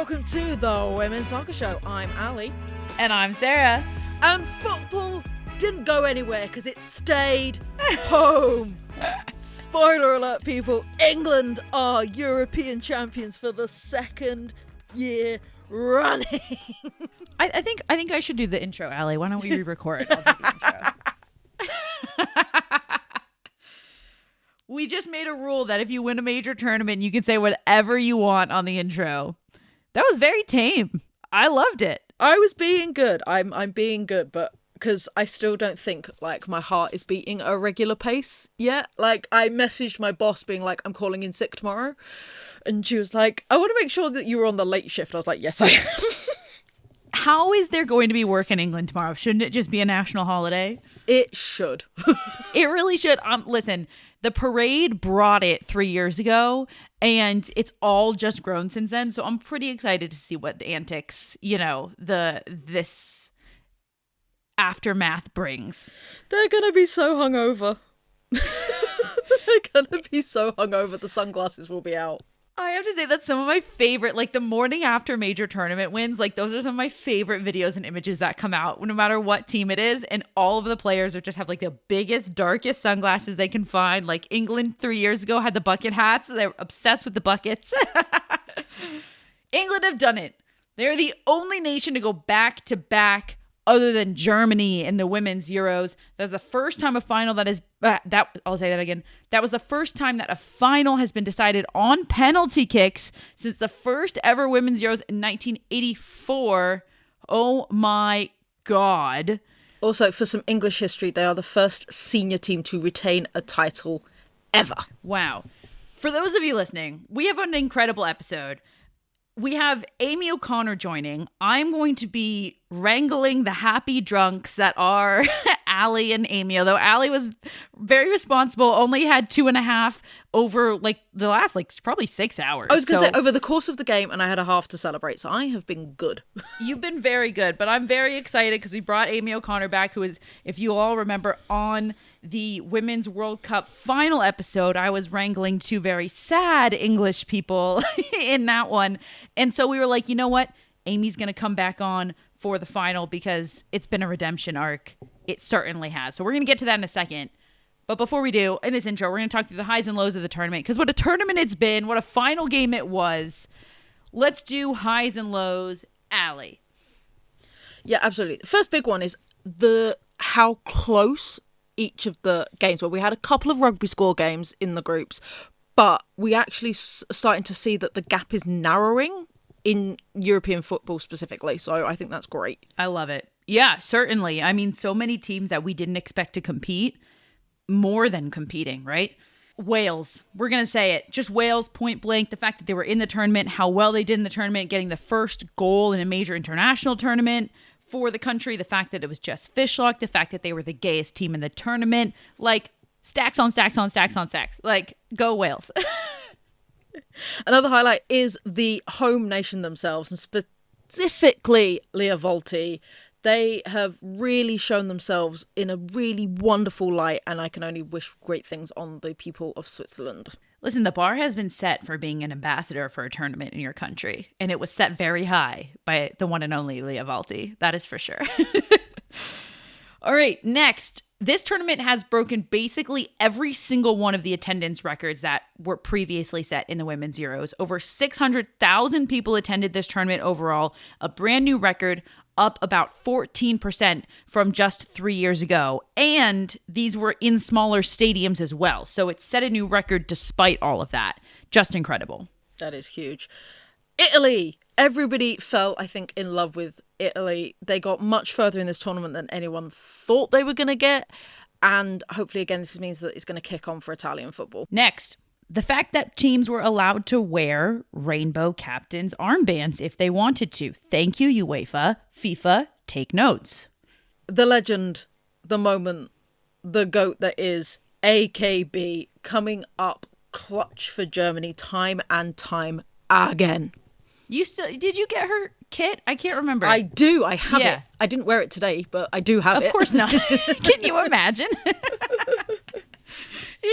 welcome to the Women's Soccer Show. I'm Allie. And I'm Sarah. And football didn't go anywhere because it stayed home. Spoiler alert, people. England are European champions for the second year running. I think I should do the intro, Allie. Why don't we re-record? I'll do the intro. We just made a rule that if you win a major tournament, you can say whatever you want on the intro. That was very tame. I loved it. I was being good. I'm being good, but because I still don't think like my heart is beating at a regular pace yet. Like I messaged my boss being like, I'm calling in sick tomorrow. And she was like, I want to make sure that you were on the late shift. I was like, yes, I am. How is there going to be work in England tomorrow? Shouldn't it just be a national holiday? It should. It really should. Listen, the parade brought it 3 years ago, and it's all just grown since then. So I'm pretty excited to see what antics, this aftermath brings. They're gonna be so hungover. They're gonna be so hungover. The sunglasses will be out. I have to say that's some of my favorite, like the morning after major tournament wins, like those are some of my favorite videos and images that come out no matter what team it is. And all of the players are just have like the biggest, darkest sunglasses they can find. Like England 3 years ago had the bucket hats. They're obsessed with the buckets. England have done it. They're the only nation to go back to back other than Germany in the women's Euros. That's the first time a final that is I'll say that again. That was the first time that a final has been decided on penalty kicks since the first ever women's Euros in 1984. Oh my God. Also, for some English history, they are the first senior team to retain a title ever. Wow. For those of you listening, we have an incredible episode. We have Amy O'Connor joining. I'm going to be wrangling the happy drunks that are Allie and Amy, although Allie was very responsible, only had 2.5 over like the last probably 6 hours. I was going to say over the course of the game, and I had a half to celebrate, so I have been good. You've been very good, but I'm very excited because we brought Amy O'Connor back, who is, if you all remember, on the Women's World Cup final episode. I was wrangling two very sad English people in that one. And so we were like, you know what? Amy's going to come back on for the final because it's been a redemption arc. It certainly has. So we're going to get to that in a second. But before we do, in this intro, we're going to talk through the highs and lows of the tournament because what a tournament it's been, what a final game it was. Let's do highs and lows. Allie. Yeah, absolutely. The first big one is how close each of the games were. We had a couple of rugby score games in the groups, but we actually starting to see that the gap is narrowing in European football specifically. So I think that's great. I love it. Yeah, certainly. I mean, so many teams that we didn't expect to compete, more than competing, right? Wales, we're going to say it. Just Wales, point blank. The fact that they were in the tournament, how well they did in the tournament, getting the first goal in a major international tournament for the country, the fact that it was just Fishlock, the fact that they were the gayest team in the tournament, like stacks on stacks on stacks on stacks. Like, go Wales. Another highlight is the home nation themselves, and specifically Leah Volti. They have really shown themselves in a really wonderful light, and I can only wish great things on the people of Switzerland. Listen, the bar has been set for being an ambassador for a tournament in your country, and it was set very high by the one and only Leah Volti. That is for sure. All right, next. This tournament has broken basically every single one of the attendance records that were previously set in the Women's Euros. Over 600,000 people attended this tournament overall, a brand new record, up about 14% from just 3 years ago. And these were in smaller stadiums as well. So it set a new record despite all of that. Just incredible. That is huge. Italy. Everybody fell, I think, in love with Italy. They got much further in this tournament than anyone thought they were going to get. And hopefully, again, this means that it's going to kick on for Italian football. Next, the fact that teams were allowed to wear rainbow captains' armbands if they wanted to. Thank you, UEFA. FIFA, take notes. The legend, the moment, the GOAT that is AKB coming up clutch for Germany time and time again. Did you get her kit? I can't remember. I do. I have it. I didn't wear it today, but I do have it. Of course not. Can you imagine?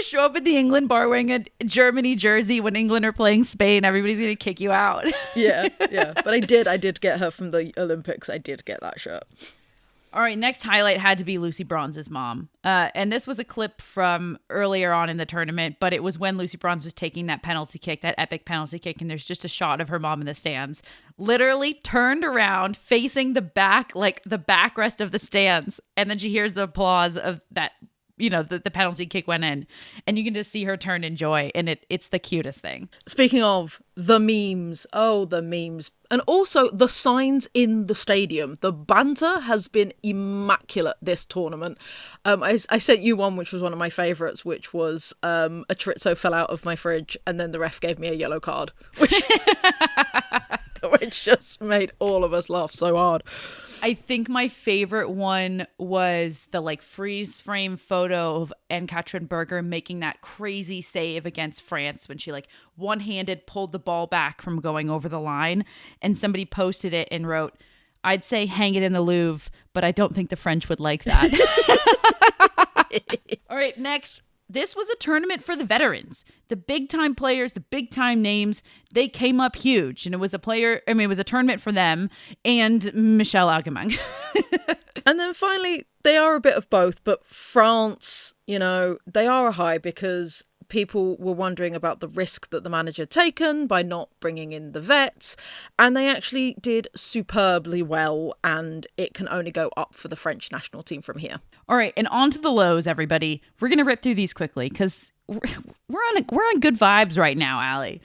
you show up at the England bar wearing a Germany jersey when England are playing Spain, everybody's going to kick you out. Yeah. But I did get her from the Olympics. I did get that shirt. All right, next highlight had to be Lucy Bronze's mom. And this was a clip from earlier on in the tournament, but it was when Lucy Bronze was taking that penalty kick, that epic penalty kick, and there's just a shot of her mom in the stands, literally turned around, facing the back, like the backrest of the stands. And then she hears the applause of that, the penalty kick went in. And you can just see her turn in joy, and it's the cutest thing. Speaking of the memes, the memes. And also the signs in the stadium. The banter has been immaculate this tournament. I sent you one, which was one of my favourites, which was a chorizo fell out of my fridge and then the ref gave me a yellow card, which just made all of us laugh so hard. I think my favorite one was the freeze frame photo of Anne-Katrin Berger making that crazy save against France when she one-handed pulled the ball back from going over the line, and somebody posted it and wrote, "I'd say hang it in the Louvre, but I don't think the French would like that." All right, next. This was a tournament for the veterans. The big-time players, the big-time names, they came up huge. And it was a tournament for them and Michelle Agamang. And then finally, they are a bit of both. But France, they are a high because people were wondering about the risk that the manager had taken by not bringing in the vets. And they actually did superbly well. And it can only go up for the French national team from here. All right, and on to the lows, everybody. We're going to rip through these quickly because we're on good vibes right now, Allie.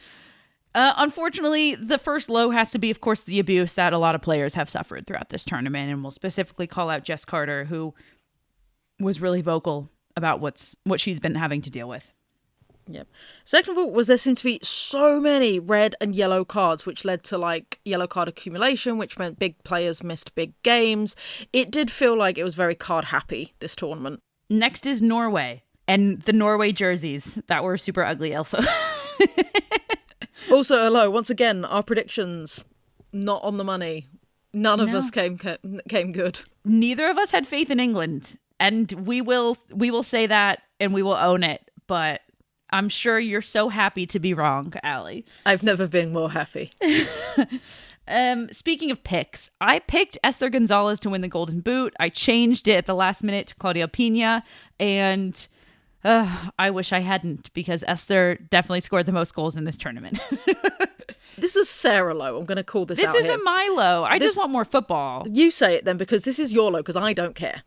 Unfortunately, the first low has to be, of course, the abuse that a lot of players have suffered throughout this tournament. And we'll specifically call out Jess Carter, who was really vocal about what she's been having to deal with. Yep. Second of all, there seemed to be so many red and yellow cards, which led to yellow card accumulation, which meant big players missed big games. It did feel like it was very card happy, this tournament. Next is Norway and the Norway jerseys that were super ugly also. Also, a low. Once again, our predictions not on the money. None of us came good. Neither of us had faith in England, and we will say that and we will own it, but I'm sure you're so happy to be wrong, Allie. I've never been more happy. Speaking of picks, I picked Esther Gonzalez to win the Golden Boot. I changed it at the last minute to Claudia Pina, and I wish I hadn't because Esther definitely scored the most goals in this tournament. This is Sara low. I'm going to call this out here. This isn't my low. I just want more football. You say it then because this is your low because I don't care.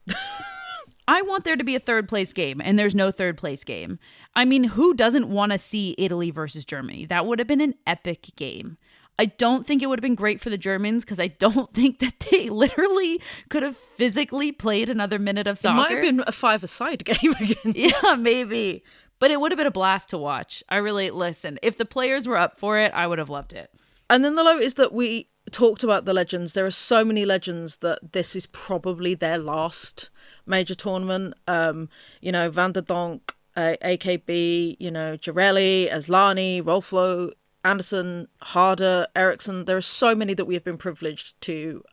I want there to be a third place game, and there's no third place game. I mean, who doesn't want to see Italy versus Germany? That would have been an epic game. I don't think it would have been great for the Germans because I don't think that they literally could have physically played another minute of soccer. It might have been a five-a-side game again. Yeah, maybe. But it would have been a blast to watch. Listen, if the players were up for it, I would have loved it. And then the low is that we talked about the legends. There are so many legends that this is probably their last major tournament. Van der Donk, AKB, Girelli, Aslani, Rolflo, Anderson, Harder, Eriksson. There are so many that we have been privileged to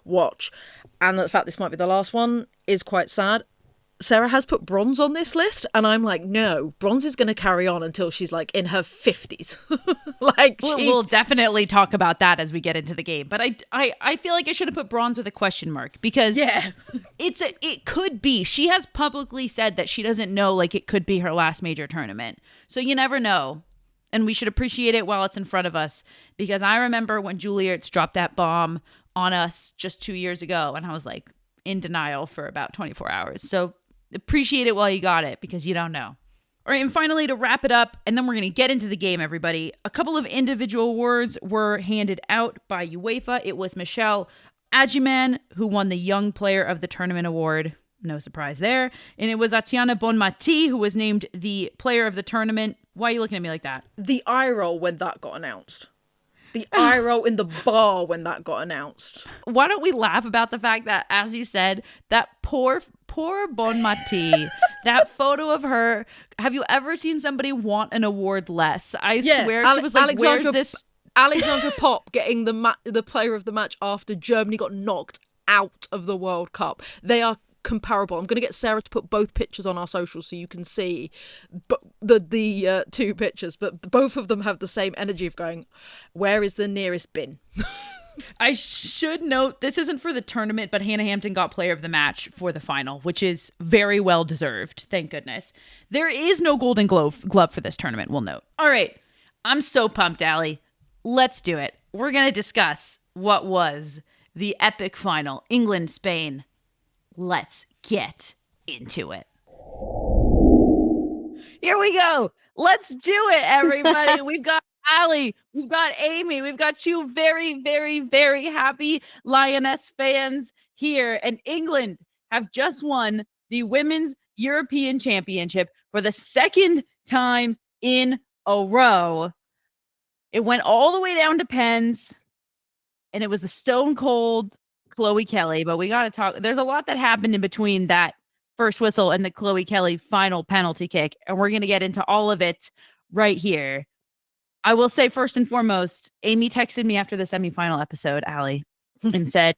watch. And the fact this might be the last one is quite sad. Sarah has put bronze on this list, and I'm like, no, bronze is going to carry on until she's in her 50s. We'll definitely talk about that as we get into the game. But I feel like I should have put bronze with a question mark because it could be. She has publicly said that she doesn't know it could be her last major tournament. So you never know. And we should appreciate it while it's in front of us because I remember when Julia Ertz dropped that bomb on us just 2 years ago, and I was in denial for about 24 hours. So appreciate it while you got it because you don't know. All right, and finally, to wrap it up, and then we're going to get into the game, everybody. A couple of individual awards were handed out by UEFA. It was Michelle Agiman, who won the Young Player of the Tournament award. No surprise there. And it was Atiana Bonmati, who was named the Player of the Tournament. Why are you looking at me like that? The eye roll when that got announced. The eye roll in the bar when that got announced. Why don't we laugh about the fact that, as you said, that poor Bonmati, that photo of her. Have you ever seen somebody want an award less? I swear she was where's this? Alexandra Popp getting the player of the match after Germany got knocked out of the World Cup. They are comparable. I'm going to get Sarah to put both pictures on our socials so you can see the two pictures, but both of them have the same energy of going, where is the nearest bin? I should note this isn't for the tournament, but Hannah Hampton got player of the match for the final, which is very well deserved. Thank goodness. There is no Golden Glove for this tournament, we'll note. All right. I'm so pumped, Allie. Let's do it. We're going to discuss what was the epic final, England, Spain. Let's get into it. Here we go. Let's do it, everybody. We've got Allie, we've got Amy, we've got two very, very, very happy Lioness fans here. And England have just won the Women's European Championship for the second time in a row. It went all the way down to pens, and it was the stone cold Chloe Kelly. But we got to talk. There's a lot that happened in between that first whistle and the Chloe Kelly final penalty kick, and we're going to get into all of it right here. I will say first and foremost, Amy texted me after the semifinal episode, Allie, and said,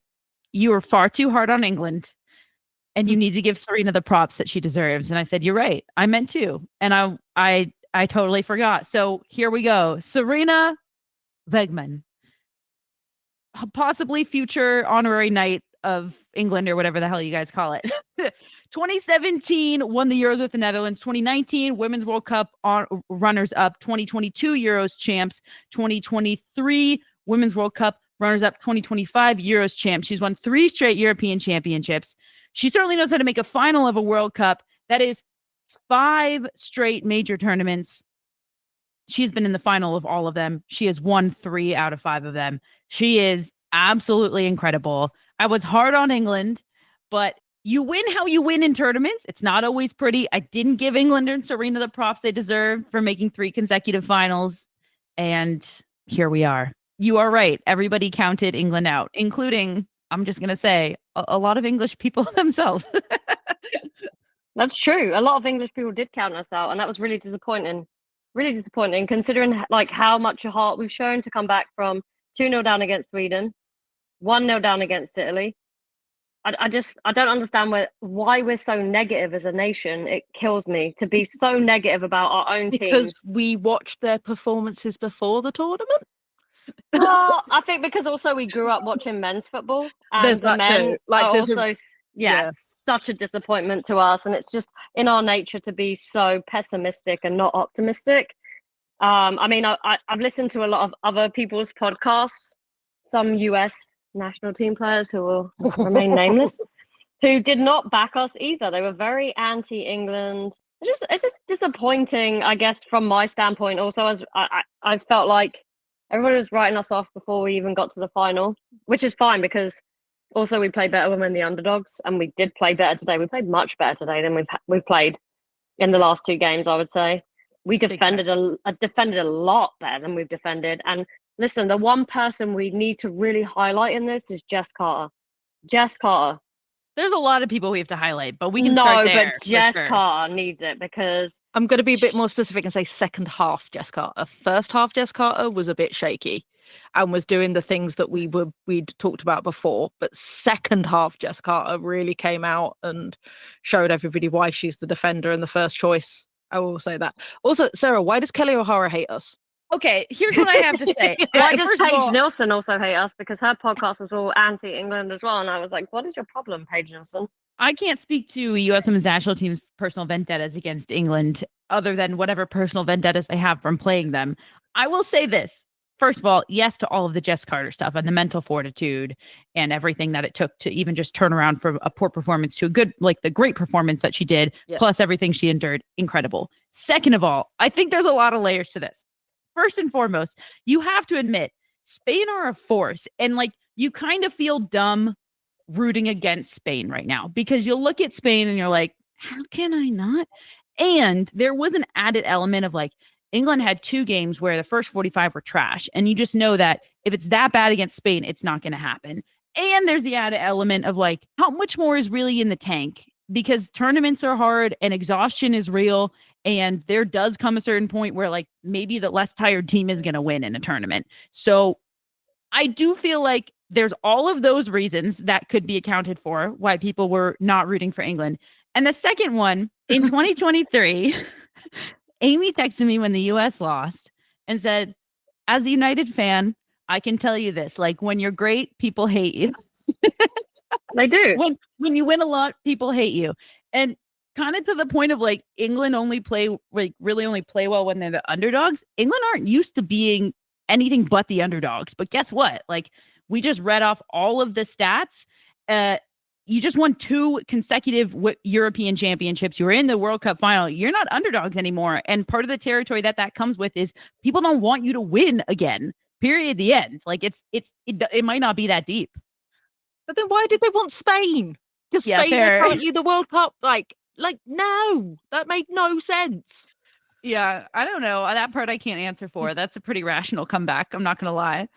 you were far too hard on England and you need to give Serena the props that she deserves. And I said, you're right. I meant to. And I totally forgot. So here we go. Serena Wegman, possibly future honorary knight of England or whatever the hell you guys call it. 2017 won the Euros with the Netherlands. 2019 Women's World Cup runners up. 2022 Euros champs. 2023 Women's World Cup runners up. 2025 Euros champs. She's won 3 straight European championships. She certainly knows how to make a final of a World Cup. That is 5 straight major tournaments. She's been in the final of all of them. She has won 3 out of 5 of them. She is absolutely incredible. I was hard on England, but you win how you win in tournaments. It's not always pretty. I didn't give England and Serena the props they deserve for making 3 consecutive finals. And here we are. You are right. Everybody counted England out, including, I'm just going to say, a lot of English people themselves. That's true. A lot of English people did count us out, and that was really disappointing. Really disappointing, considering like how much a heart we've shown to come back from 2-0 down against Sweden, 1-0 down against Italy. I don't understand why we're so negative as a nation. It kills me to be so negative about our own teams. Because we watched their performances before the tournament. Well, I think because also we grew up watching men's football, and There's the that men too. Like, are there's also such a disappointment to us, and it's just in our nature to be so pessimistic and not optimistic. I mean, I've listened to a lot of other people's podcasts, some US national team players who will remain nameless, who did not back us either. They were very anti-England. It's just disappointing, I guess, from my standpoint. Also, as I felt like everybody was writing us off before we even got to the final, which is fine because also we played better when we're the underdogs, and we did play better today. We played much better today than we've played in the last 2 games, I would say. We defended a lot better than we've defended. And listen, the one person we need to really highlight in this is Jess Carter. Jess Carter. There's a lot of people we have to highlight, but we can start there. No, but Jess Carter needs it because... I'm going to be a bit more specific and say second half Jess Carter. First half Jess Carter was a bit shaky and was doing the things that we'd talked about before. But second half Jess Carter really came out and showed everybody why she's the defender and the first choice. I will say that. Also, Sarah, why does Kelly O'Hara hate us? Okay, here's what I have to say. Why does Paige Nielsen also hate us? Because her podcast was all anti-England as well. And I was like, what is your problem, Paige Nielsen? I can't speak to U.S. Women's National Team's personal vendettas against England other than whatever personal vendettas they have from playing them. I will say this. First of all, yes to all of the Jess Carter stuff and the mental fortitude and everything that it took to even just turn around from a poor performance to a good, like the great performance that she did, plus everything she endured. Incredible. Second of all, I think there's a lot of layers to this. First and foremost, you have to admit Spain are a force, and like you kind of feel dumb rooting against Spain right now because you'll look at Spain and you're like, how can I not? And there was an added element of like, England had 2 games where the first 45 were trash. And you just know that if it's that bad against Spain, it's not going to happen. And there's the added element of like, how much more is really in the tank? Because tournaments are hard and exhaustion is real. And there does come a certain point where like maybe the less tired team is going to win in a tournament. So I do feel like there's all of those reasons that could be accounted for why people were not rooting for England. And the second one, in 2023, Amy texted me when the US lost and said, as a United fan, I can tell you this, like, when you're great, people hate you. They do. When you win a lot, people hate you. And kind of to the point of like England really only play well when they're the underdogs. England aren't used to being anything but the underdogs. But guess what? Like, we just read off all of the stats. You just won 2 consecutive European championships. You were in the World Cup final. You're not underdogs anymore. And part of the territory that comes with is people don't want you to win again. Period. The end. Like, it might not be that deep. But then why did they want Spain? Because Spain are currently the World Cup. Like, no, that made no sense. Yeah, I don't know. That part I can't answer for. That's a pretty rational comeback. I'm not going to lie.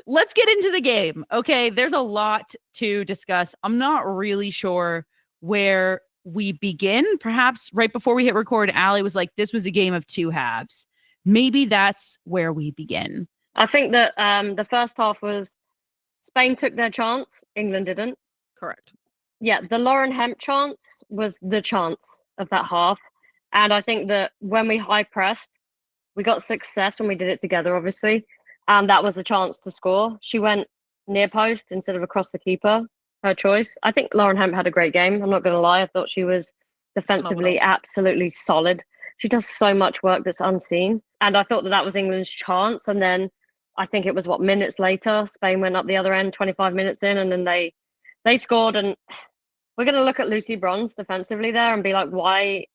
Let's get into the game. Okay, there's a lot to discuss. I'm not really sure where we begin. Perhaps right before we hit record, Allie was like, this was a game of 2 halves. Maybe that's where we begin. I think that the first half was Spain took their chance, England didn't. Correct. Yeah, the Lauren Hemp chance was the chance of that half. And I think that when we high pressed, we got success when we did it together, obviously. And that was a chance to score. She went near post instead of across the keeper, her choice. I think Lauren Hemp had a great game. I'm not going to lie. I thought she was defensively absolutely solid. She does so much work that's unseen. And I thought that was England's chance. And then I think it was minutes later, Spain went up the other end, 25 minutes in, and then they scored. And we're going to look at Lucy Bronze defensively there and be like, why?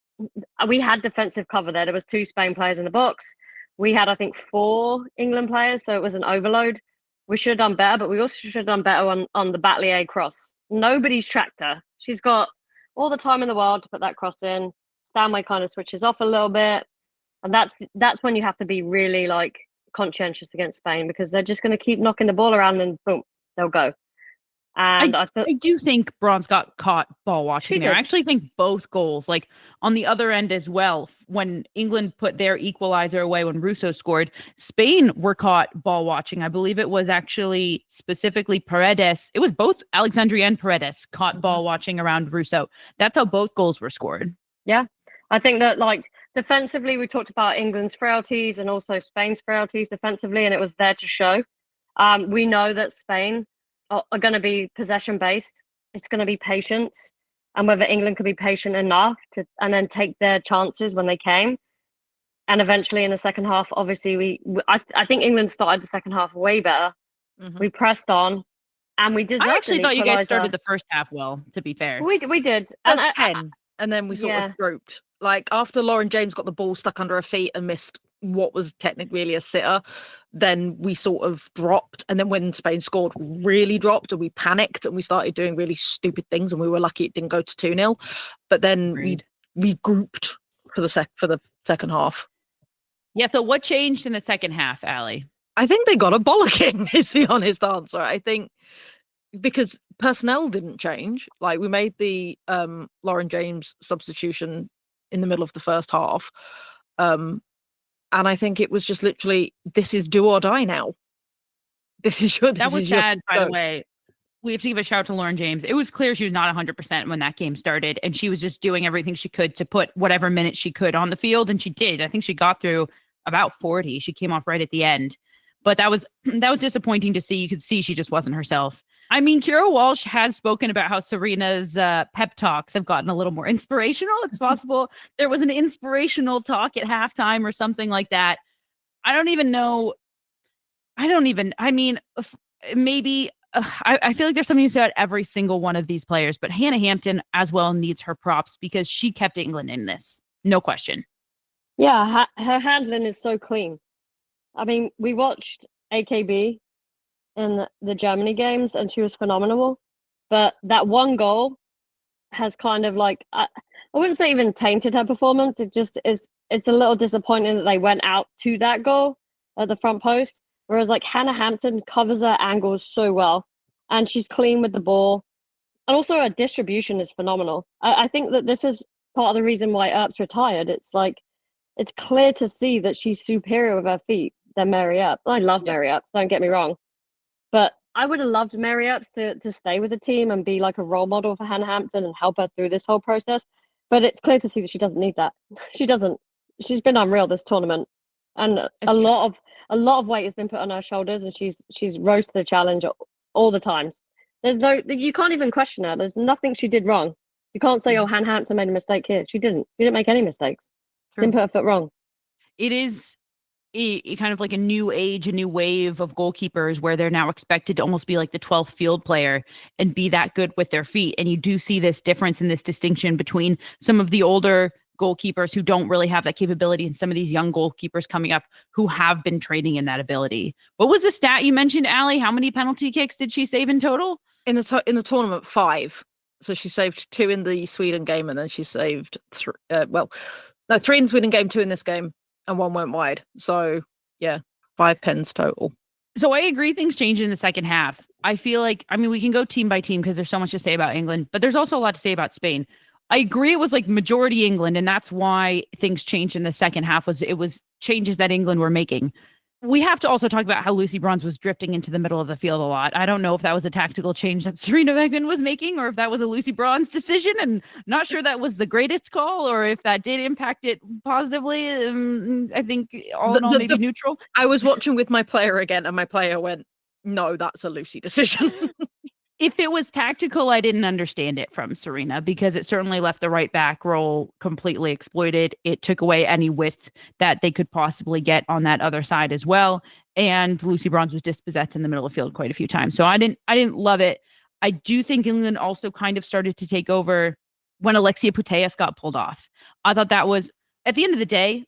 We had defensive cover there. There was 2 Spain players in the box. We had, I think, 4 England players, so it was an overload. We should have done better, but we also should have done better on the Batlier cross. Nobody's tracked her. She's got all the time in the world to put that cross in. Stanway kind of switches off a little bit. And that's when you have to be really, like, conscientious against Spain, because they're just going to keep knocking the ball around and boom, they'll go. And I do think Bronze got caught ball watching there. I actually think both goals, like on the other end as well, when England put their equalizer away when Russo scored, Spain were caught ball watching. I believe it was actually specifically Paredes. It was both Alexandria and Paredes caught ball watching around Russo. That's how both goals were scored. Yeah. I think that, like, defensively, we talked about England's frailties and also Spain's frailties defensively, and it was there to show. We know that Spain are going to be possession based. It's going to be patience, and whether England could be patient enough to and then take their chances when they came. And eventually in the second half, obviously I think England started the second half way better. Mm-hmm. We pressed on, and we deserved. I actually thought you guys started the first half well, to be fair. We did. As 10, and then we sort of grouped. Like, after Lauren James got the ball stuck under her feet and missed what was technically a sitter, then we sort of dropped. And then when Spain scored, we really dropped, and we panicked and we started doing really stupid things, and we were lucky it didn't go to 2-0. But then we grouped for the second half. Yeah, so what changed in the second half, Allie? I think they got a bollocking is the honest answer. I think because personnel didn't change. Like, we made the Lauren James substitution in the middle of the first half. And I think it was just literally, this is do or die now. This is your. That was sad, by the way. We have to give a shout out to Lauren James. It was clear she was not 100% when that game started, and she was just doing everything she could to put whatever minutes she could on the field, and she did. I think she got through about 40. She came off right at the end. But that was disappointing to see. You could see she just wasn't herself. I mean, Kira Walsh has spoken about how Serena's pep talks have gotten a little more inspirational. It's possible there was an inspirational talk at halftime or something like that. I don't even know. I mean, maybe I feel like there's something to say about every single one of these players, but Hannah Hampton as well needs her props because she kept England in this. No question. Yeah, her handling is so clean. I mean, we watched AKB in the Germany games, and she was phenomenal. But that one goal has kind of like, I wouldn't say even tainted her performance. It just is. It's a little disappointing that they went out to that goal at the front post. Whereas like Hannah Hampton covers her angles so well, and she's clean with the ball. And also her distribution is phenomenal. I think that this is part of the reason why Earps retired. It's like, it's clear to see that she's superior with her feet than Mary Earps. I love Mary Earps, don't get me wrong. But I would have loved Mary Earps to stay with the team and be like a role model for Hannah Hampton and help her through this whole process. But it's clear to see that she doesn't need that. She doesn't. She's been unreal this tournament, and It's true. a lot of weight has been put on her shoulders, and she's rose to the challenge all the times. You can't even question her. There's nothing she did wrong. You can't say, Yeah. oh, Hannah Hampton made a mistake here. She didn't. She didn't make any mistakes. True. Didn't put her foot wrong. It is kind of like a new age, a new wave of goalkeepers where they're now expected to almost be like the 12th field player and be that good with their feet. And you do see this difference in this distinction between some of the older goalkeepers who don't really have that capability and some of these young goalkeepers coming up who have been training in that ability. What was the stat you mentioned, Allie? How many penalty kicks did she save in total? In the tournament, 5. So she saved 2 in the Sweden game, and then she saved 3. 3 in the Sweden game, 2 in this game, and 1 went wide. So yeah, 5 pens total. So I agree things changed in the second half. I feel like, I mean, we can go team by team because there's so much to say about England, but there's also a lot to say about Spain. I agree it was like majority England, and that's why things changed in the second half. It was changes that England were making. We have to also talk about how Lucy Bronze was drifting into the middle of the field a lot. I don't know if that was a tactical change that Sarina Wiegman was making or if that was a Lucy Bronze decision, and not sure that was the greatest call or if that did impact it positively. I think all in all, maybe neutral. I was watching with my player again, and my player went, no, that's a Lucy decision. If it was tactical, I didn't understand it from Sarina because it certainly left the right back role completely exploited. It took away any width that they could possibly get on that other side as well. And Lucy Bronze was dispossessed in the middle of the field quite a few times. So I didn't love it. I do think England also kind of started to take over when Alexia Putellas got pulled off. I thought that was, at the end of the day,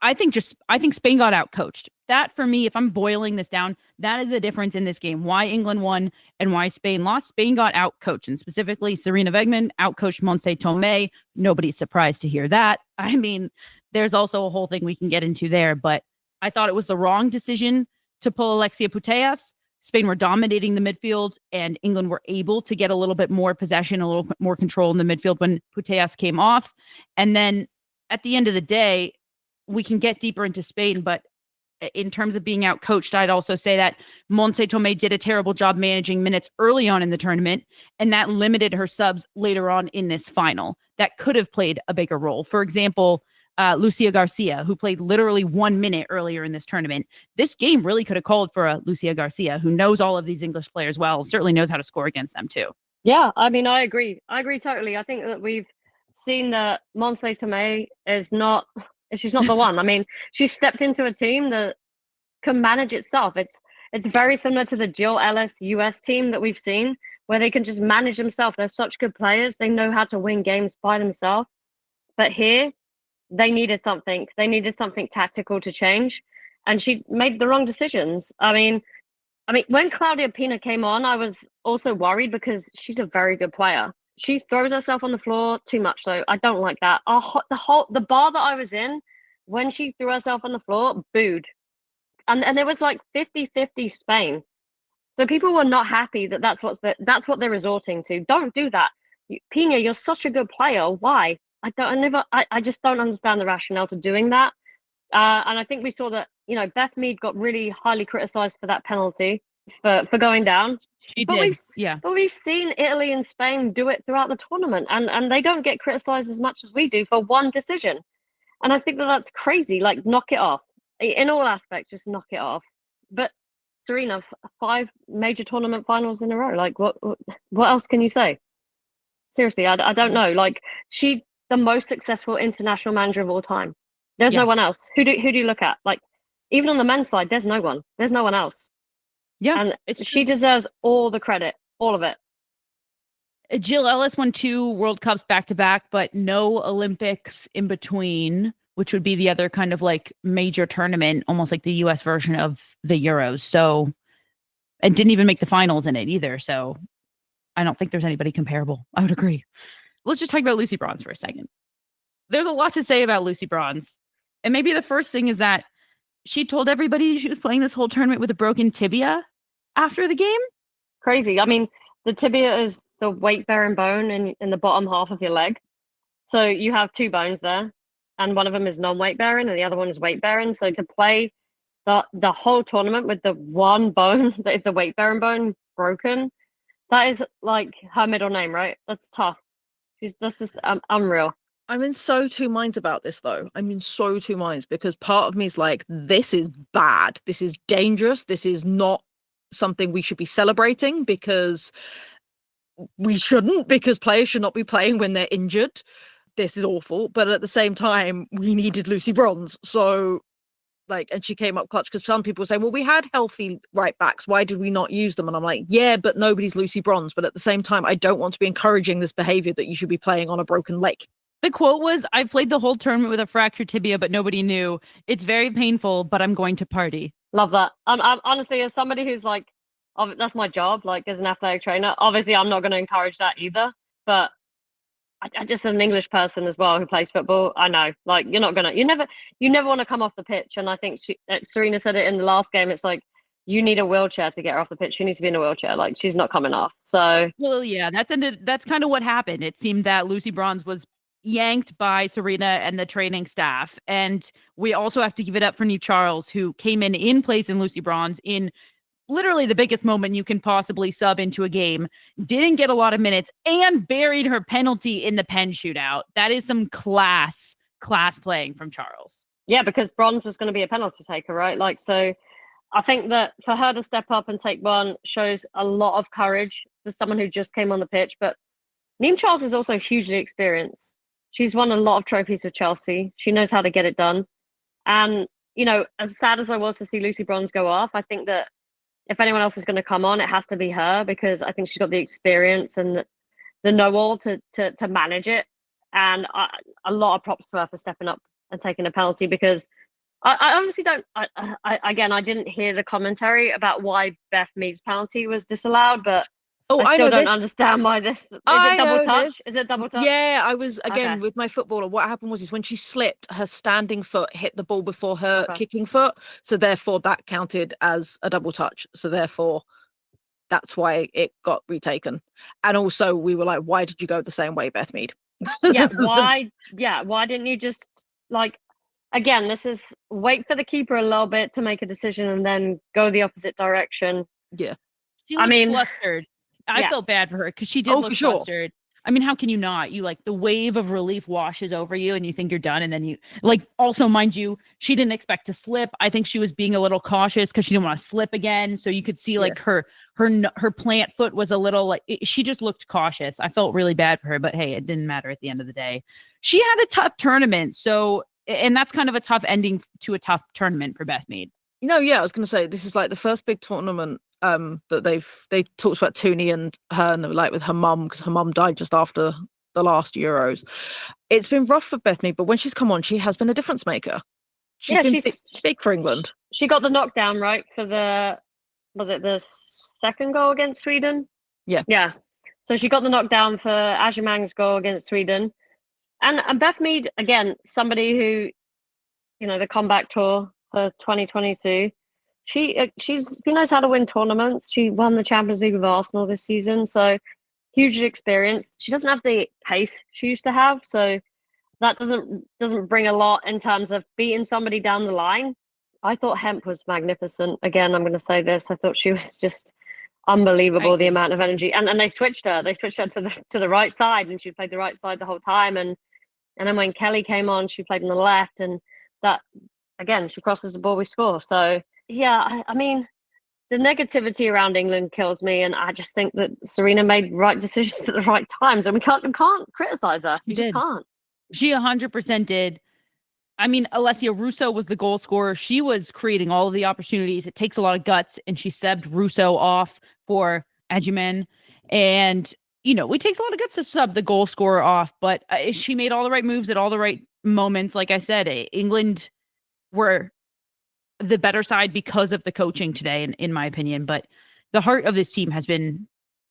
I think Spain got outcoached. That, for me, if I'm boiling this down, that is the difference in this game. Why England won and why Spain lost. Spain got outcoached, and specifically Sarina Wiegman outcoached Montse Tomé. Nobody's surprised to hear that. I mean, there's also a whole thing we can get into there, but I thought it was the wrong decision to pull Alexia Putellas. Spain were dominating the midfield, and England were able to get a little bit more possession, a little bit more control in the midfield when Putellas came off. And then at the end of the day, we can get deeper into Spain, but in terms of being out coached, I'd also say that Montse Tomé did a terrible job managing minutes early on in the tournament, and that limited her subs later on in this final that could have played a bigger role. For example, Lucia Garcia, who played literally 1 minute earlier in this tournament. This game really could have called for a Lucia Garcia, who knows all of these English players well, certainly knows how to score against them too. Yeah, I mean, I agree. I agree totally. I think that we've seen that Montse Tomé she's not the one. I mean, she's stepped into a team that can manage itself. It's very similar to the Jill Ellis US team that we've seen, where they can just manage themselves. They're such good players. They know how to win games by themselves. But here, they needed something. They needed something tactical to change, and she made the wrong decisions. I mean, when Claudia Pina came on, I was also worried because she's a very good player. She throws herself on the floor too much, though. I don't like that. The bar that I was in, when she threw herself on the floor, booed. And there was like 50-50 Spain. So people were not happy that's what they're resorting to. Don't do that. Pina, you're such a good player. Why? I just don't understand the rationale to doing that. And I think we saw that, Beth Mead got really highly criticized for that penalty for going down. But we've seen Italy and Spain do it throughout the tournament, and they don't get criticized as much as we do for one decision. And I think that's crazy. Like, knock it off. In all aspects, just knock it off. But Sarina, 5 major tournament finals in a row. Like, what else can you say? Seriously, I don't know. Like, she the most successful international manager of all time. There's no one else. Who do you look at? Like, even on the men's side, there's no one. There's no one else. Yeah, and she deserves all the credit, all of it. Jill Ellis won 2 World Cups back to back, but no Olympics in between, which would be the other kind of like major tournament, almost like the US version of the Euros. So, and didn't even make the finals in it either. So I don't think there's anybody comparable. I would agree. Let's just talk about Lucy Bronze for a second. There's a lot to say about Lucy Bronze. And maybe the first thing is that she told everybody she was playing this whole tournament with a broken tibia after the game. Crazy. I mean, the tibia is the weight-bearing bone in the bottom half of your leg. So you have 2 bones there, and one of them is non-weight-bearing and the other one is weight-bearing. So to play the whole tournament with the one bone that is the weight bearing bone broken. That is like her middle name, right? That's tough. That's just unreal. I'm in so two minds about this, though. I'm in so two minds because part of me is like, this is bad. This is dangerous. This is not something we should be celebrating because we shouldn't, because players should not be playing when they're injured. This is awful. But at the same time, we needed Lucy Bronze. So, like, and she came up clutch because some people say, well, we had healthy right backs. Why did we not use them? And I'm like, yeah, but nobody's Lucy Bronze. But at the same time, I don't want to be encouraging this behavior that you should be playing on a broken leg. The quote was, I played the whole tournament with a fractured tibia, but nobody knew. It's very painful, but I'm going to party. Love that. I'm honestly, as somebody who's like, that's my job, like as an athletic trainer, obviously I'm not going to encourage that either. But I just, as an English person as well who plays football, I know, like, you never want to come off the pitch. And I think Serena said it in the last game. It's like, you need a wheelchair to get her off the pitch. She needs to be in a wheelchair. Like, she's not coming off. So, well, yeah, that's kind of what happened. It seemed that Lucy Bronze was yanked by Serena and the training staff. And we also have to give it up for Niamh Charles, who came in place in Lucy Bronze in literally the biggest moment you can possibly sub into a game, didn't get a lot of minutes, and buried her penalty in the pen shootout. That is some class playing from Charles. Yeah, because Bronze was going to be a penalty taker, right? Like, so I think that for her to step up and take one shows a lot of courage for someone who just came on the pitch. But Niamh Charles is also hugely experienced. She's won a lot of trophies with Chelsea. She knows how to get it done. And, you know, as sad as I was to see Lucy Bronze go off, I think that if anyone else is going to come on, it has to be her, because I think she's got the experience and the know-all to manage it. And a lot of props to her for stepping up and taking a penalty, because I honestly don't. I didn't hear the commentary about why Beth Mead's penalty was disallowed, but I still don't understand why this. Is it double touch? Is it double touch? Yeah, I was again with my footballer. What happened was when she slipped, her standing foot hit the ball before her kicking foot, so therefore that counted as a double touch. So therefore, that's why it got retaken. And also, we were like, why did you go the same way, Beth Mead? Why didn't you just like? Again, this is wait for the keeper a little bit to make a decision and then go the opposite direction. Yeah, she looked flustered. I felt bad for her because she did look flustered. I mean, how can you not? You like the wave of relief washes over you and you think you're done. And then you like, also, mind you, she didn't expect to slip. I think she was being a little cautious because she didn't want to slip again. So you could see like her plant foot was a little like, she just looked cautious. I felt really bad for her, but hey, it didn't matter at the end of the day. She had a tough tournament. So, and that's kind of a tough ending to a tough tournament for Beth Mead. No, yeah, I was going to say, this is like the first big tournament that they talked about Tooney and her, and like with her mum, because her mum died just after the last Euros. It's been rough for Beth Mead, but when she's come on, she has been a difference maker. She's big for England. She got the knockdown right for the second goal against Sweden? Yeah. So she got the knockdown for Ajimang's goal against Sweden. And Beth Mead, again, somebody who, you know, the comeback tour for 2022, she knows how to win tournaments. She won the Champions League with Arsenal this season, so hugely experienced. She doesn't have the pace she used to have, so that doesn't bring a lot in terms of beating somebody down the line. I thought Hemp was magnificent. Again, I'm going to say this. I thought she was just unbelievable, the amount of energy. And they switched her. They switched her to the right side, and she played the right side the whole time. And then when Kelly came on, she played on the left, and that again, she crosses the ball, we score. So yeah, I mean, the negativity around England kills me, and I just think that Serena made right decisions at the right times, and we can't criticize her. You just can't. She 100% did. I mean, Alessia Russo was the goal scorer. She was creating all of the opportunities. It takes a lot of guts, and she subbed Russo off for Agyemang. And, you know, it takes a lot of guts to sub the goal scorer off, but she made all the right moves at all the right moments. Like I said, England were the better side because of the coaching today, in my opinion. But the heart of this team has been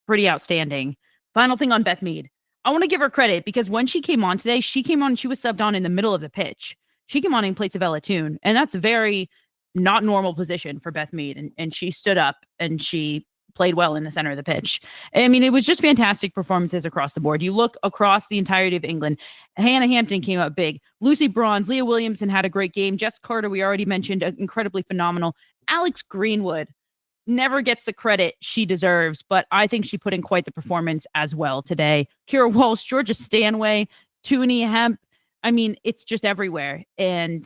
pretty outstanding. Final thing on Beth Mead. I want to give her credit because when she came on today, she was subbed on in the middle of the pitch. She came on in place of Ella Toone, and that's a very not normal position for Beth Mead. And she stood up and she played well in the center of the pitch. I mean, it was just fantastic performances across the board. You look across the entirety of England. Hannah Hampton came up big. Lucy Bronze, Leah Williamson had a great game. Jess Carter, we already mentioned, incredibly phenomenal. Alex Greenwood never gets the credit she deserves, but I think she put in quite the performance as well today. Kira Walsh, Georgia Stanway, Toonie Hemp. I mean, it's just everywhere. And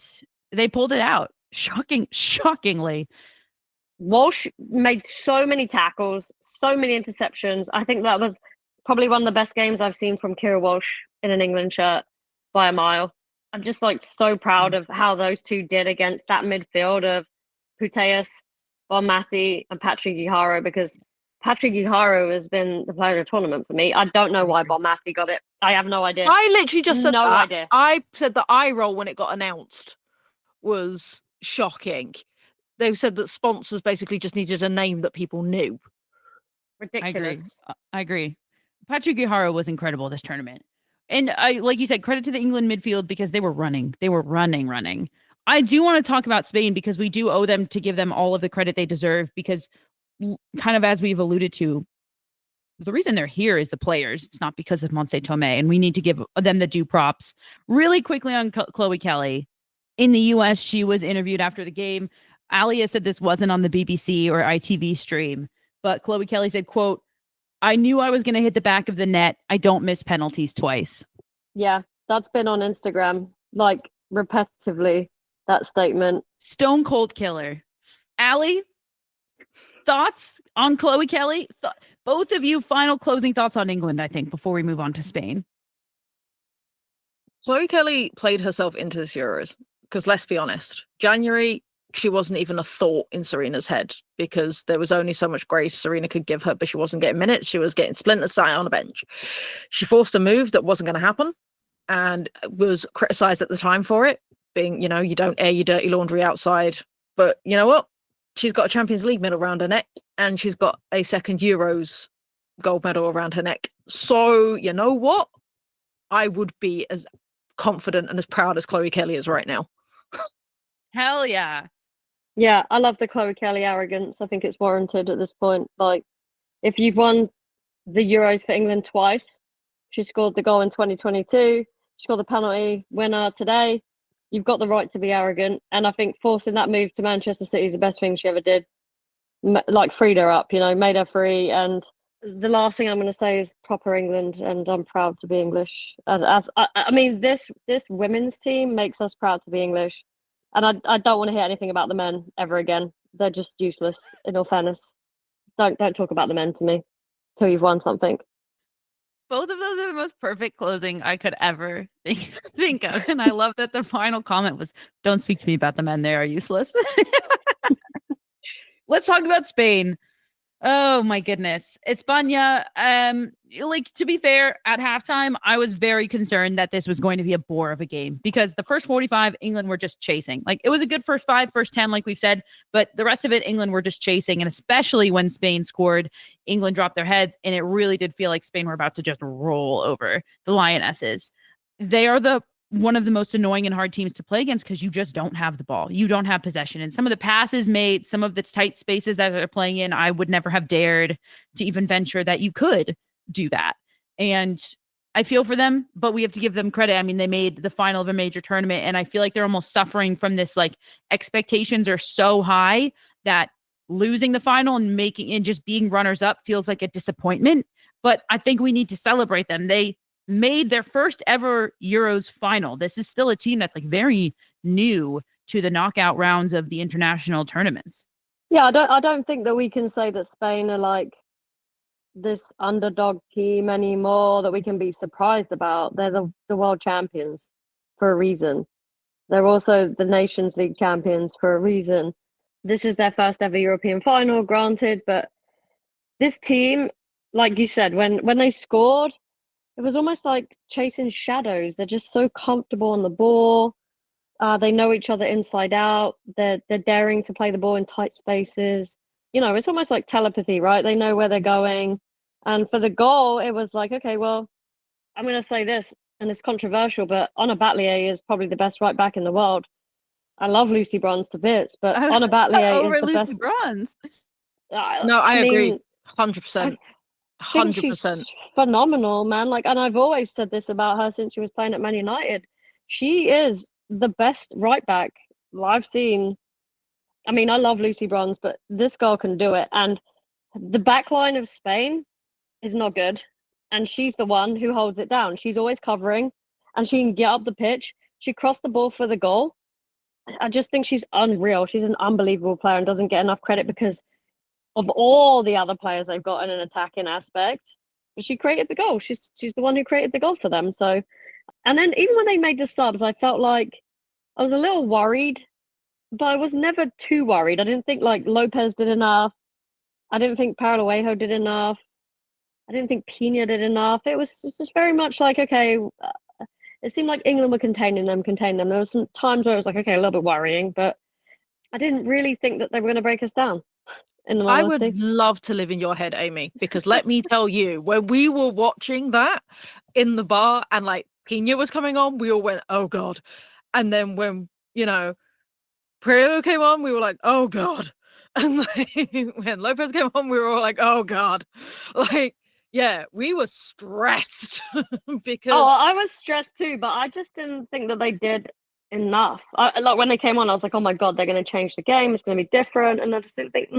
they pulled it out. Shockingly. Walsh made so many tackles, so many interceptions. I think that was probably one of the best games I've seen from Kira Walsh in an England shirt by a mile. I'm just like so proud of how those two did against that midfield of Puteus, Bonmati, and Patrick Guijarro, because Patrick Guijarro has been the player of the tournament for me. I don't know why Bonmati got it. I have no idea. I literally just said no that. idea. I said the eye roll when it got announced was shocking. They said that sponsors basically just needed a name that people knew. Ridiculous. I agree. Patrick Guijarro was incredible this tournament. And I, like you said, credit to the England midfield because they were running. They were running. I do want to talk about Spain because we do owe them to give them all of the credit they deserve because kind of as we've alluded to, the reason they're here is the players. It's not because of Montse Tomé, and we need to give them the due props. Really quickly on Chloe Kelly. In the U.S., she was interviewed after the game. Alia said this wasn't on the BBC or ITV stream, but Chloe Kelly said, quote, "I knew I was going to hit the back of the net. I don't miss penalties twice." Yeah, that's been on Instagram, like repetitively, that statement. Stone cold killer. Allie, thoughts on Chloe Kelly? Both of you, final closing thoughts on England, I think, before we move on to Spain. Chloe Kelly played herself into this Euros because let's be honest, January, she wasn't even a thought in Serena's head because there was only so much grace Serena could give her, but she wasn't getting minutes. She was getting splinters sat on a bench. She forced a move that wasn't going to happen and was criticized at the time for it, being, you know, you don't air your dirty laundry outside. But you know what? She's got a Champions League medal around her neck and she's got a second Euros gold medal around her neck. So, you know what? I would be as confident and as proud as Chloe Kelly is right now. Hell yeah. Yeah, I love the Chloe Kelly arrogance. I think it's warranted at this point. Like, if you've won the Euros for England twice, she scored the goal in 2022, she scored the penalty winner today, you've got the right to be arrogant. And I think forcing that move to Manchester City is the best thing she ever did. Like, freed her up, you know, made her free. And the last thing I'm going to say is proper England, and I'm proud to be English. I mean, this women's team makes us proud to be English. And I don't want to hear anything about the men ever again. They're just useless, in all fairness. Don't talk about the men to me till you've won something. Both of those are the most perfect closing I could ever think of. And I love that the final comment was, "Don't speak to me about the men. They are useless." Let's talk about Spain. Oh my goodness. España, like, to be fair, at halftime, I was very concerned that this was going to be a bore of a game because the first 45, England were just chasing. Like, it was a good first 5, first 10, like we've said, but the rest of it, England were just chasing. And especially when Spain scored, England dropped their heads, and it really did feel like Spain were about to just roll over the Lionesses. They are one of the most annoying and hard teams to play against because you just don't have the ball. You don't have possession. And some of the passes made, some of the tight spaces that they're playing in, I would never have dared to even venture that you could do that. And I feel for them, but we have to give them credit. I mean, they made the final of a major tournament, and I feel like they're almost suffering from this, like, expectations are so high that losing the final and just being runners up feels like a disappointment. But I think we need to celebrate them. They made their first ever Euros final. This is still a team that's, like, very new to the knockout rounds of the international tournaments. Yeah, I don't think that we can say that Spain are like this underdog team anymore that we can be surprised about. They're the world champions for a reason. They're also the Nations League champions for a reason. This is their first ever European final, granted, but this team, like you said, when they scored, it was almost like chasing shadows. They're just so comfortable on the ball. They know each other inside out. They're daring to play the ball in tight spaces. You know, it's almost like telepathy, right? They know where they're going. And for the goal, it was like, okay, well, I'm going to say this, and it's controversial, but Anna Batlier is probably the best right back in the world. I love Lucy Bronze to bits, but Anna Batlier over is the Lucy best. Bronze. No, I agree. mean, 100%. Think 100%. she's phenomenal, man. Like, and I've always said this about her since she was playing at Man United. She is the best right back I've seen. I mean, I love Lucy Bronze, but this girl can do it. And the back line of Spain is not good. And she's the one who holds it down. She's always covering and she can get up the pitch. She crossed the ball for the goal. I just think she's unreal. She's an unbelievable player and doesn't get enough credit because of all the other players they've got in an attacking aspect. But she created the goal. She's the one who created the goal for them. So, and then even when they made the subs, I felt like I was a little worried, but I was never too worried. I didn't think like Lopez did enough. I didn't think Paraloejo did enough. I didn't think Pina did enough. It was just very much like, okay, it seemed like England were containing them. There were some times where it was like, okay, a little bit worrying, but I didn't really think that they were going to break us down. In I honesty. would love to live in your head, Amy, because let me tell you, when we were watching that in the bar and like Pina was coming on, we all went, oh God. And then when, Preo came on, we were like, oh God. And like, when Lopez came on, we were all like, oh God. Like, yeah, we were stressed because. Oh, I was stressed too, but I just didn't think that they did enough. Like when they came on, I was like, oh my God, they're going to change the game. It's going to be different. And I just didn't think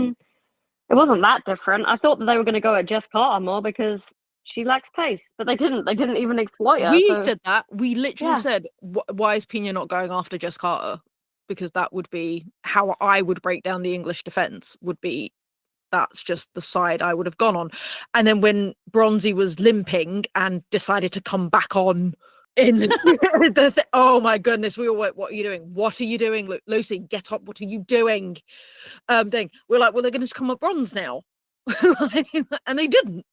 it wasn't that different. I thought that they were going to go at Jess Carter more because she lacks pace, but they didn't. They didn't even exploit her. We said that. We literally Yeah. said, why is Pina not going after Jess Carter? Because that would be how I would break down the English defence, would be that's just the side I would have gone on. And then when Bronzy was limping and decided to come back on in oh my goodness, we all went, what are you doing? What are you doing? Look, Lucy, get up. What are you doing? Thing. We're like, well, they're going to come up bronze now. And they didn't.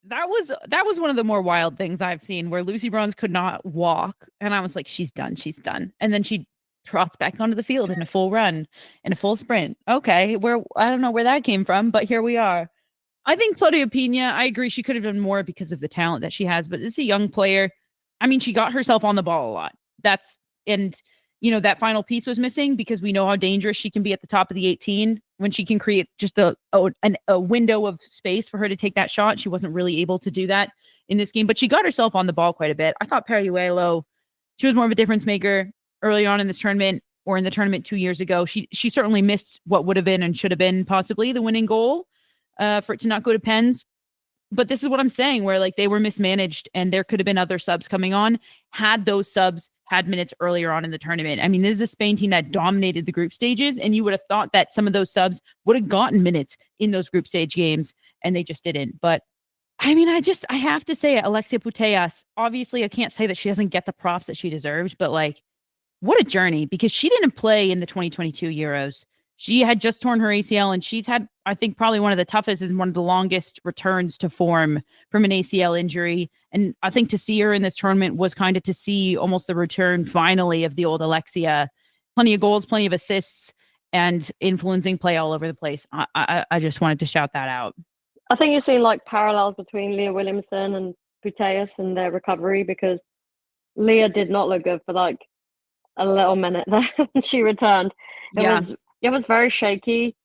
That was one of the more wild things I've seen where Lucy Bronze could not walk. And I was like, she's done. And then she trots back onto the field in a full run, in a full sprint. Okay, I don't know where that came from, but here we are. I think Claudia Pina, I agree, she could have done more because of the talent that she has, but this is a young player. I mean, she got herself on the ball a lot. That final piece was missing because we know how dangerous she can be at the top of the 18 when she can create just a window of space for her to take that shot. She wasn't really able to do that in this game, but she got herself on the ball quite a bit. I thought Paralluelo, she was more of a difference maker early on in this tournament or in the tournament 2 years ago. She certainly missed what would have been and should have been possibly the winning goal for it to not go to pens. But this is what I'm saying, where like they were mismanaged and there could have been other subs coming on had those subs had minutes earlier on in the tournament. I mean, this is a Spain team that dominated the group stages, and you would have thought that some of those subs would have gotten minutes in those group stage games, and they just didn't. But I mean, I have to say, Alexia Putellas, obviously I can't say that she doesn't get the props that she deserves, but like, what a journey, because she didn't play in the 2022 Euros. She had just torn her ACL, and she's had, I think, probably one of the toughest and one of the longest returns to form from an ACL injury. And I think to see her in this tournament was kind of to see almost the return finally of the old Alexia. Plenty of goals, plenty of assists, and influencing play all over the place. I just wanted to shout that out. I think you're seeing like parallels between Leah Williamson and Putellas and their recovery, because Leah did not look good for like a little minute there when she returned. It was very shaky,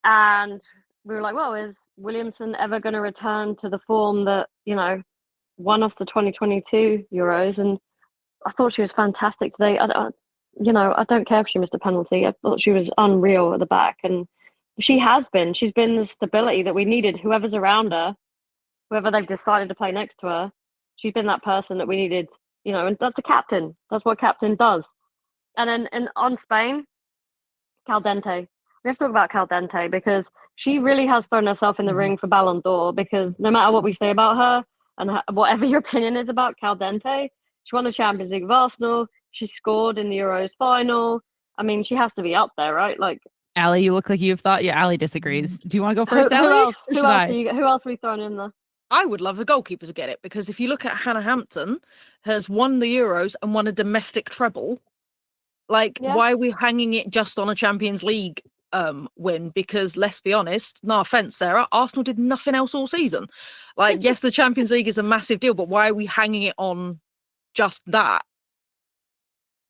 and we were like, well, is Williamson ever going to return to the form that, won us the 2022 Euros? And I thought she was fantastic today. I don't care if she missed a penalty. I thought she was unreal at the back, and she's been the stability that we needed. Whoever's around her, whoever they've decided to play next to her, she's been that person that we needed, and that's a captain. That's what captain does. And then on Spain, Caldente. We have to talk about Caldente because she really has thrown herself in the ring for Ballon d'Or, because no matter what we say about her and whatever your opinion is about Caldente, she won the Champions League of Arsenal. She scored in the Euros final. I mean, she has to be up there, right? Like, Allie, you look like you've thought. Yeah, Allie disagrees. Do you want to go first, Allie? Who else are we throwing in there? I would love the goalkeeper to get it, because if you look at Hannah Hampton, has won the Euros and won a domestic treble. Like, why are we hanging it just on a Champions League win? Because let's be honest, no offense, Sarah, Arsenal did nothing else all season. Like, yes, the Champions League is a massive deal, but why are we hanging it on just that?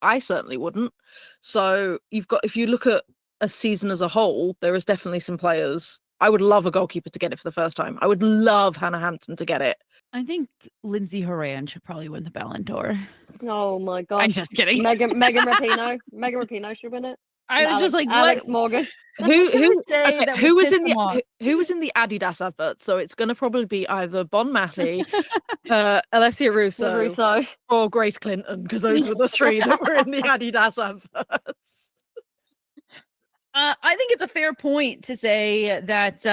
I certainly wouldn't. So if you look at a season as a whole, there is definitely some players I would love a goalkeeper to get it for the first time. I would love Hannah Hampton to get it. I think Lindsay Horan should probably win the Ballon d'Or. Oh my gosh. I'm just kidding. Megan Rapinoe. Megan Rapinoe should win it. I was just like, Alex what? Morgan. Who was in the Adidas advert? So it's going to probably be either Bon Mati, Alessia Russo, or Grace Clinton, because those were the three that were in the Adidas adverts. I think it's a fair point to say that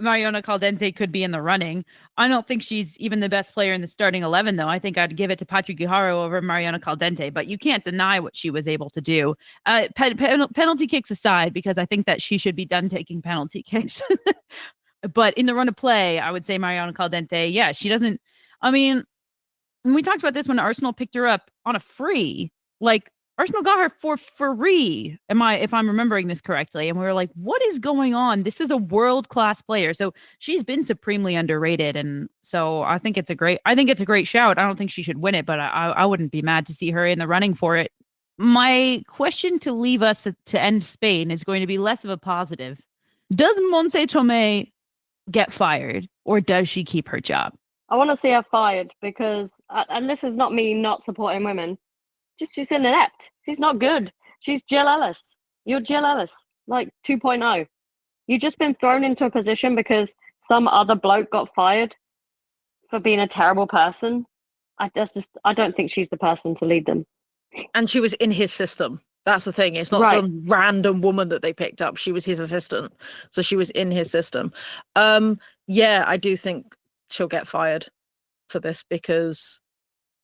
Mariona Caldente could be in the running. I don't think she's even the best player in the starting 11, though. I think I'd give it to Patrick Guijarro over Mariona Caldente, but you can't deny what she was able to do. Penalty kicks aside, because I think that she should be done taking penalty kicks. But in the run of play, I would say Mariona Caldente, yeah, she doesn't. I mean, we talked about this when Arsenal picked her up on a free. Like, Arsenal got her for free, if I'm remembering this correctly. And we were like, what is going on? This is a world-class player. So she's been supremely underrated. And so I think it's a great shout. I don't think she should win it, but I wouldn't be mad to see her in the running for it. My question to leave us to end Spain is going to be less of a positive. Does Montse Tomé get fired, or does she keep her job? I want to see her fired because, and this is not me not supporting women, just she's inept. She's not good. She's Jill Ellis. You're Jill Ellis, like 2.0. You've just been thrown into a position because some other bloke got fired for being a terrible person. I don't think she's the person to lead them. And she was in his system. That's the thing. It's not some random woman that they picked up. She was his assistant. So she was in his system. Yeah, I do think she'll get fired for this because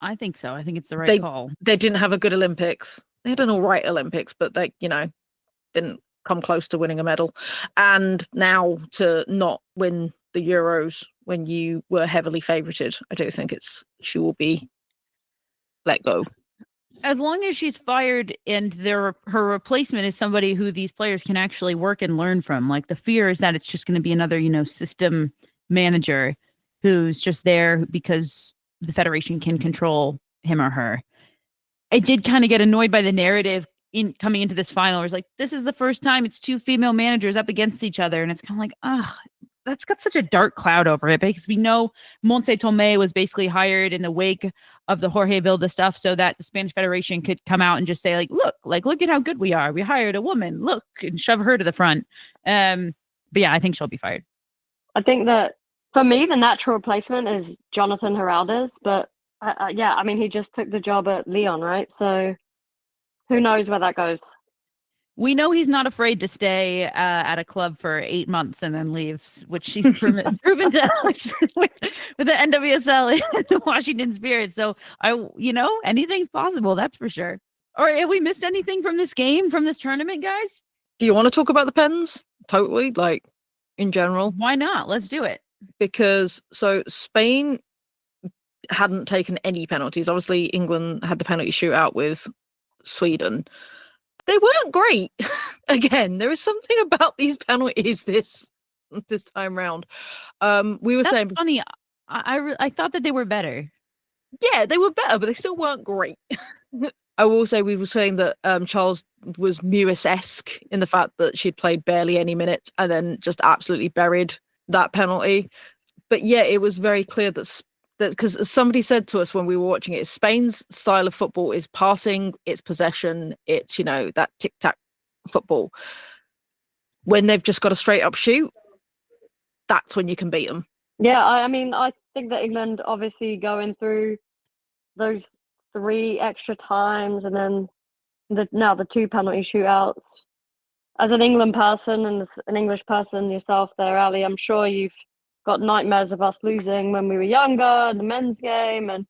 I think so. I think it's the right call. They didn't have a good Olympics. They had an all right Olympics, but they, didn't come close to winning a medal. And now to not win the Euros when you were heavily favorited, I do think she will be let go. As long as she's fired and her replacement is somebody who these players can actually work and learn from. Like, the fear is that it's just going to be another, system manager who's just there because the federation can control him or her. I did kind of get annoyed by the narrative coming into this final. It was like, this is the first time it's two female managers up against each other. And it's kind of like, that's got such a dark cloud over it, because we know Montse Tomé was basically hired in the wake of the Jorge Vilda stuff so that the Spanish Federation could come out and just say, look at how good we are. We hired a woman, look, and shove her to the front. But yeah, I think she'll be fired. I think that for me, the natural replacement is Jonathan Heraldez, but yeah, I mean, he just took the job at Lyon, right? So who knows where that goes? We know he's not afraid to stay at a club for 8 months and then leaves, which she's proven to us with the NWSL and the Washington Spirit. So anything's possible, that's for sure. All right, have we missed anything from this game, from this tournament, guys? Do you want to talk about the pens? Totally, in general. Why not? Let's do it. Because Spain hadn't taken any penalties. Obviously, England had the penalty shootout with Sweden. They weren't great. Again, there is something about these penalties this time round. We were saying funny. I thought that they were better. Yeah, they were better, but they still weren't great. I will say we were saying that Charles was Mewis-esque in the fact that she'd played barely any minutes and then just absolutely buried that penalty. But yeah, it was very clear that because somebody said to us when we were watching it, Spain's style of football is passing, it's possession, it's, that tic-tac football. When they've just got a straight up shoot, that's when you can beat them. Yeah, I mean, I think that England obviously going through those 3 extra times and then the 2 penalty shootouts. As an England person and as an English person yourself there, Ali, I'm sure you've got nightmares of us losing when we were younger, the men's game. And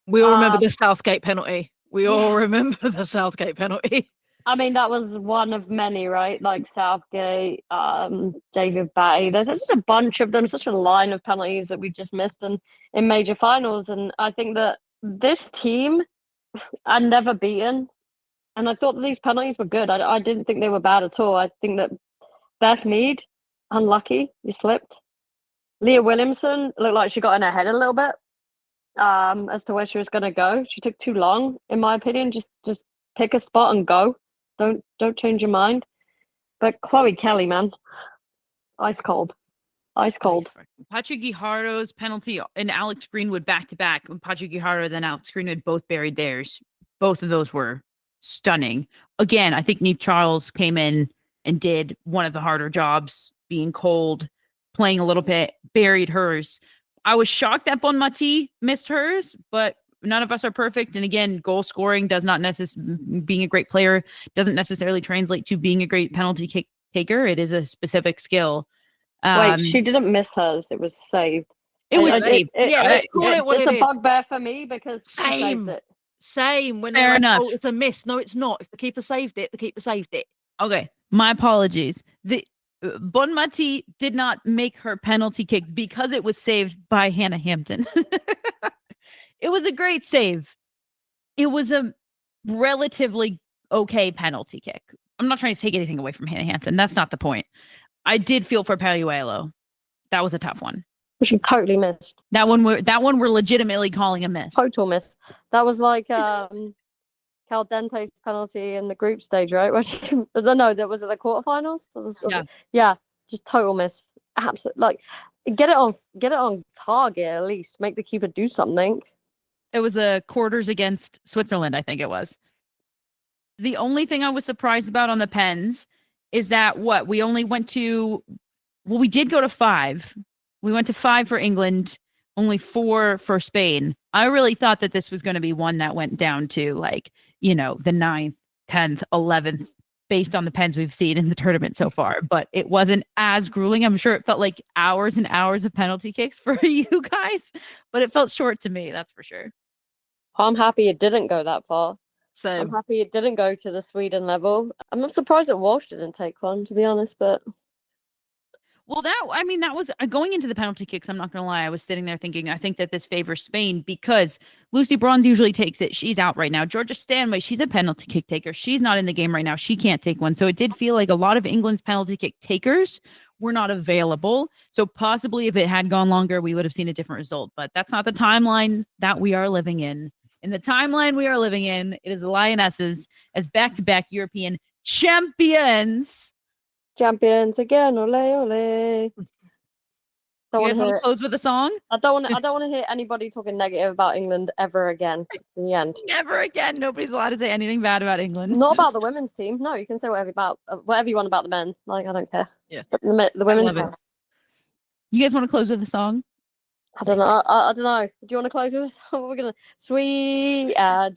we all remember the Southgate penalty. We all remember the Southgate penalty. I mean, that was one of many, right? Like Southgate, David Batty. There's just a bunch of them, such a line of penalties that we just missed in major finals. And I think that this team are never beaten. And I thought that these penalties were good. I didn't think they were bad at all. I think that Beth Mead, unlucky, you slipped. Leah Williamson looked like she got in her head a little bit as to where she was going to go. She took too long, in my opinion. Just pick a spot and go. Don't change your mind. But Chloe Kelly, man, Ice cold. Ice cold. Patrick Guijarro's penalty and Alex Greenwood back to back. Patrick Guijarro then Alex Greenwood both buried theirs. Both of those were stunning. Again, I think Niamh Charles came in and did one of the harder jobs, being cold, playing a little bit, buried hers. I was shocked that Bonmati missed hers, but none of us are perfect. And again, goal scoring does not necessarily, being a great player doesn't necessarily translate to being a great penalty kick taker. It is a specific skill. Wait, she didn't miss hers. It was saved. It was saved. Let's call it what it's it a is. bugbear for me because she Same. saved it. Same. When Fair like, enough. oh, it's a miss. No, it's not. If the keeper saved it, the keeper saved it. Okay, my apologies. The Bonmati did not make her penalty kick because it was saved by Hannah Hampton. It was a great save. It was a relatively okay penalty kick. I'm not trying to take anything away from Hannah Hampton. That's not the point. I did feel for Payuelo. That was a tough one. She totally missed. That one we're legitimately calling a miss. Total miss. That was like Caldente's penalty in the group stage, right? Where she, no, that was at the quarterfinals. Yeah, just total miss. Absolutely, like get it on target at least. Make the keeper do something. It was the quarters against Switzerland, I think it was. The only thing I was surprised about on the pens is that we only went to, we did go to 5. We went to 5 for England, only 4 for Spain. I really thought that this was going to be one that went down to the 9th, 10th, 11th, based on the pens we've seen in the tournament so far. But it wasn't as grueling. I'm sure it felt like hours and hours of penalty kicks for you guys, but it felt short to me, that's for sure. I'm happy it didn't go that far. So I'm happy it didn't go to the Sweden level. I'm not surprised that Walsh didn't take one, to be honest, but... Well, that was going into the penalty kicks. I'm not going to lie. I was sitting there thinking, I think that this favors Spain because Lucy Bronze usually takes it. She's out right now. Georgia Stanway, she's a penalty kick taker. She's not in the game right now. She can't take one. So it did feel like a lot of England's penalty kick takers were not available. So possibly if it had gone longer, we would have seen a different result. But that's not the timeline that we are living in. In the timeline we are living in, it is the Lionesses as back-to-back European champions. Champions again, ole ole. You guys want to close with a song? I don't want to hear anybody talking negative about England ever again. In the end, never again. Nobody's allowed to say anything bad about England. Not about the women's team. No, you can say whatever you want about the men. Like I don't care. Yeah, but the women's team. You guys want to close with a song? I don't know. I don't know. Do you want to close with a song? We're gonna sweet man.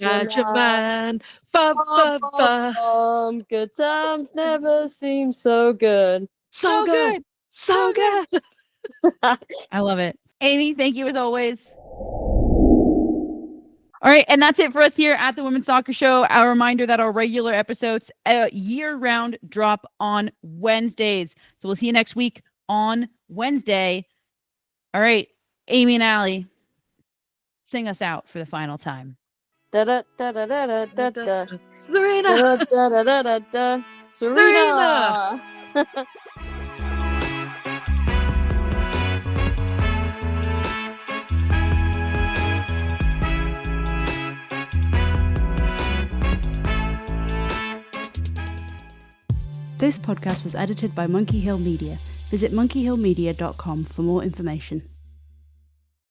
Good times never seem so good. So good. So good. I love it. Amy, thank you as always. All right, and that's it for us here at the Women's Soccer Show. A reminder that our regular episodes year-round drop on Wednesdays. So we'll see you next week on Wednesday. All right, Amy and Allie, sing us out for the final time. Serena. Serena. This podcast was edited by Monkey Hill Media. Visit monkeyhillmedia.com for more information.